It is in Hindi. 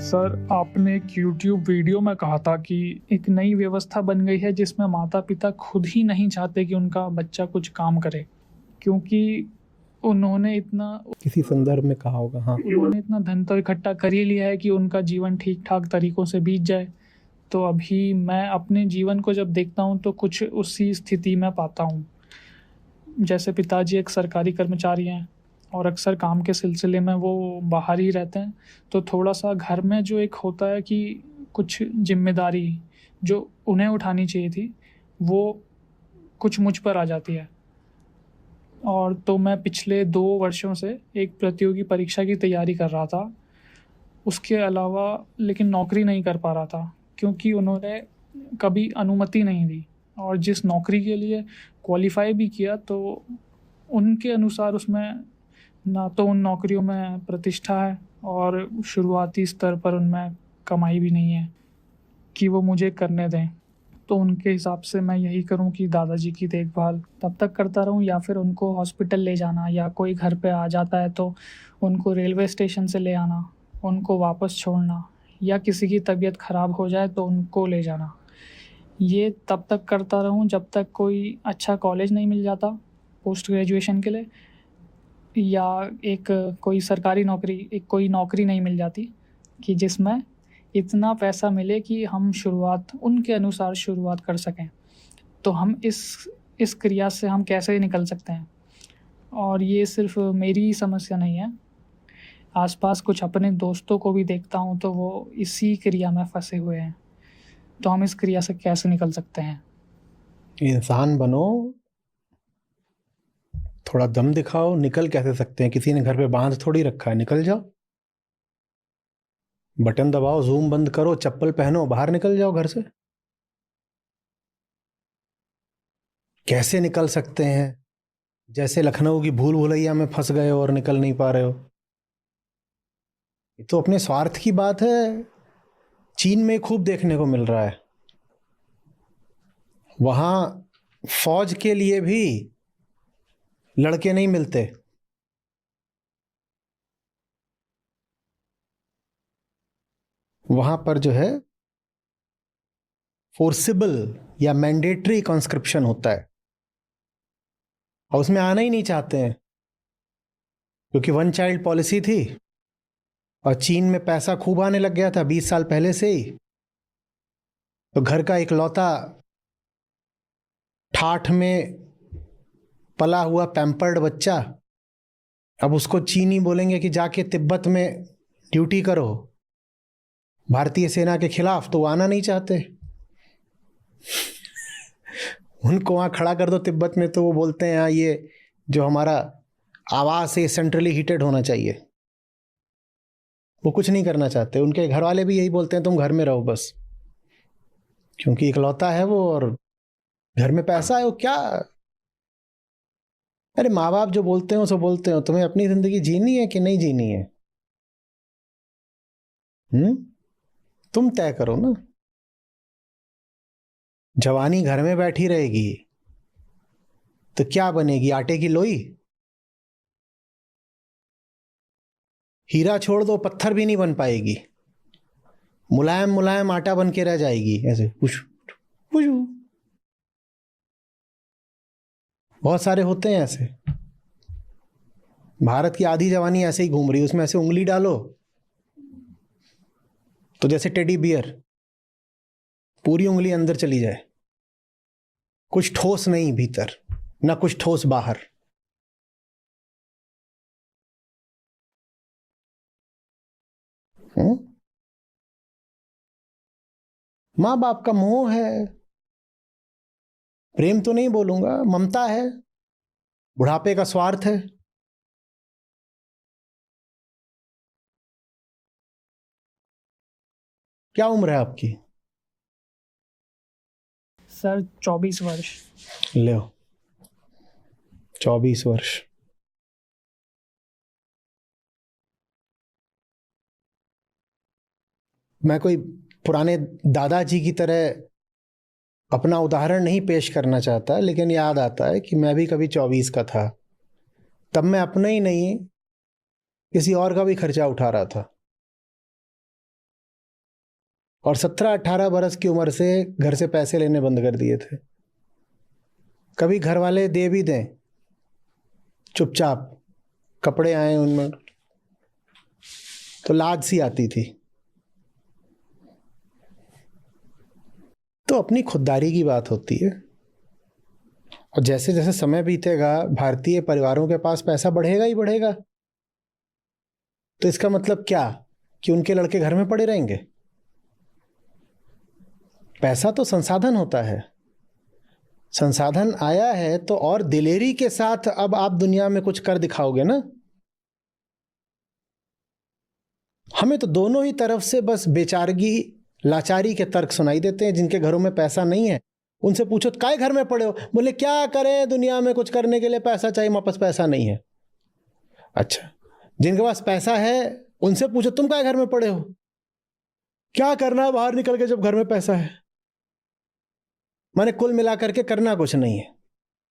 सर, आपने एक यूट्यूब वीडियो में कहा था कि एक नई व्यवस्था बन गई है जिसमें माता-पिता खुद ही नहीं चाहते कि उनका बच्चा कुछ काम करे, क्योंकि उन्होंने इतना किसी संदर्भ में कहा होगा। हाँ, उन्होंने इतना धन तो इकट्ठा कर ही लिया है कि उनका जीवन ठीक-ठाक तरीकों से बीत जाए। तो अभी मैं अपने जीवन को जब देखता हूँ तो कुछ उसी स्थिति में पाता हूँ। जैसे पिताजी एक सरकारी कर्मचारी हैं और अक्सर काम के सिलसिले में वो बाहर ही रहते हैं, तो थोड़ा-सा घर में जो एक होता है कि कुछ ज़िम्मेदारी जो उन्हें उठानी चाहिए थी, वो कुछ मुझ पर आ जाती है। और तो मैं पिछले 2 वर्षों से एक प्रतियोगी परीक्षा की तैयारी कर रहा था। उसके अलावा लेकिन नौकरी नहीं कर पा रहा था, क्योंकि उन्होंने कभी अनुमति नहीं दी और जिस नौकरी के लिए क्वालीफ़ाई भी किया तो उनके अनुसार उसमें ना तो उन नौकरियों में प्रतिष्ठा है और शुरुआती स्तर पर उनमें कमाई भी नहीं है कि वो मुझे करने दें। तो उनके हिसाब से मैं यही करूं कि दादाजी की देखभाल तब तक करता रहूं या फिर उनको हॉस्पिटल ले जाना, या कोई घर पे आ जाता है तो उनको रेलवे स्टेशन से ले आना, उनको वापस छोड़ना, या किसी की तबीयत ख़राब हो जाए तो उनको ले जाना। ये तब तक करता रहूं जब तक कोई अच्छा कॉलेज नहीं मिल जाता पोस्ट ग्रेजुएशन के लिए, या एक कोई सरकारी नौकरी, एक कोई नौकरी नहीं मिल जाती कि जिसमें इतना पैसा मिले कि हम शुरुआत उनके अनुसार शुरुआत कर सकें। तो हम इस क्रिया से हम कैसे निकल सकते हैं? और ये सिर्फ़ मेरी ही समस्या नहीं है, आस-पास कुछ अपने दोस्तों को भी देखता हूँ तो वो इसी क्रिया में फँसे हुए हैं। तो हम इस क्रिया से कैसे निकल सकते हैं? इंसान बनो, थोड़ा दम दिखाओ। निकल कैसे सकते हैं? किसी ने घर पे बांध थोड़ी रखा है। निकल जाओ, बटन दबाओ, जूम बंद करो, चप्पल पहनो, बाहर निकल जाओ घर से। कैसे निकल सकते हैं? जैसे लखनऊ की भूल भुलैया में फंस गए हो और निकल नहीं पा रहे हो। ये तो अपने स्वार्थ की बात है। चीन में खूब देखने को मिल रहा है। वहां फौज के लिए भी लड़के नहीं मिलते। वहां पर जो है फोर्सिबल या मैंडेटरी कॉन्स्क्रिप्शन होता है और उसमें आना ही नहीं चाहते हैं, क्योंकि वन चाइल्ड पॉलिसी थी और चीन में पैसा खूब आने लग गया था 20 साल पहले से ही। तो घर का इकलौता ठाठ में पला हुआ पैम्पर्ड बच्चा, अब उसको चीनी बोलेंगे कि जाके तिब्बत में ड्यूटी करो भारतीय सेना के खिलाफ, तो वो आना नहीं चाहते। उनको वहां खड़ा कर दो तिब्बत में तो वो बोलते हैं हाँ, ये जो हमारा आवास है सेंट्रली हीटेड होना चाहिए। वो कुछ नहीं करना चाहते। उनके घर वाले भी यही बोलते हैं तुम घर में रहो बस, क्योंकि इकलौता है वो और घर में पैसा है। वो क्या, अरे माँ बाप जो बोलते हो सो बोलते हो, तुम्हें अपनी जिंदगी जीनी है कि नहीं जीनी है? तुम तय करो ना। जवानी घर में बैठी रहेगी तो क्या बनेगी? आटे की लोई। हीरा छोड़ दो, पत्थर भी नहीं बन पाएगी। मुलायम मुलायम आटा बन के रह जाएगी ऐसे पुश पुश। बहुत सारे होते हैं ऐसे। भारत की आधी जवानी ऐसे ही घूम रही है, उसमें ऐसे उंगली डालो तो जैसे टेडी बियर पूरी उंगली अंदर चली जाए। कुछ ठोस नहीं भीतर, ना कुछ ठोस बाहर। माँ बाप का मोह है, प्रेम तो नहीं बोलूंगा, ममता है, बुढ़ापे का स्वार्थ है। क्या उम्र है आपकी? सर 24 वर्ष। ले 24 वर्ष। मैं कोई पुराने दादाजी की तरह अपना उदाहरण नहीं पेश करना चाहता, लेकिन याद आता है कि मैं भी कभी 24 का था। तब मैं अपना ही नहीं किसी और का भी खर्चा उठा रहा था। और 17-18 बरस की उम्र से घर से पैसे लेने बंद कर दिए थे। कभी घर वाले दे भी दें, चुपचाप कपड़े आए उनमें तो लाज सी आती थी। तो अपनी खुददारी की बात होती है। और जैसे जैसे समय बीतेगा भारतीय परिवारों के पास पैसा बढ़ेगा ही बढ़ेगा। तो इसका मतलब क्या कि उनके लड़के घर में पड़े रहेंगे? पैसा तो संसाधन होता है। संसाधन आया है तो और दिलेरी के साथ अब आप दुनिया में कुछ कर दिखाओगे ना। हमें तो दोनों ही तरफ से बस बेचारगी, लाचारी के तर्क सुनाई देते हैं। जिनके घरों में पैसा नहीं है उनसे पूछो काय घर में पड़े हो, बोले क्या करें, दुनिया में कुछ करने के लिए पैसा चाहिए, हमारे पास पैसा नहीं है। अच्छा, जिनके पास पैसा है उनसे पूछो तुम काय घर में पड़े हो, क्या करना है बाहर निकल के जब घर में पैसा है। माने कुल मिलाकर के करना कुछ नहीं है।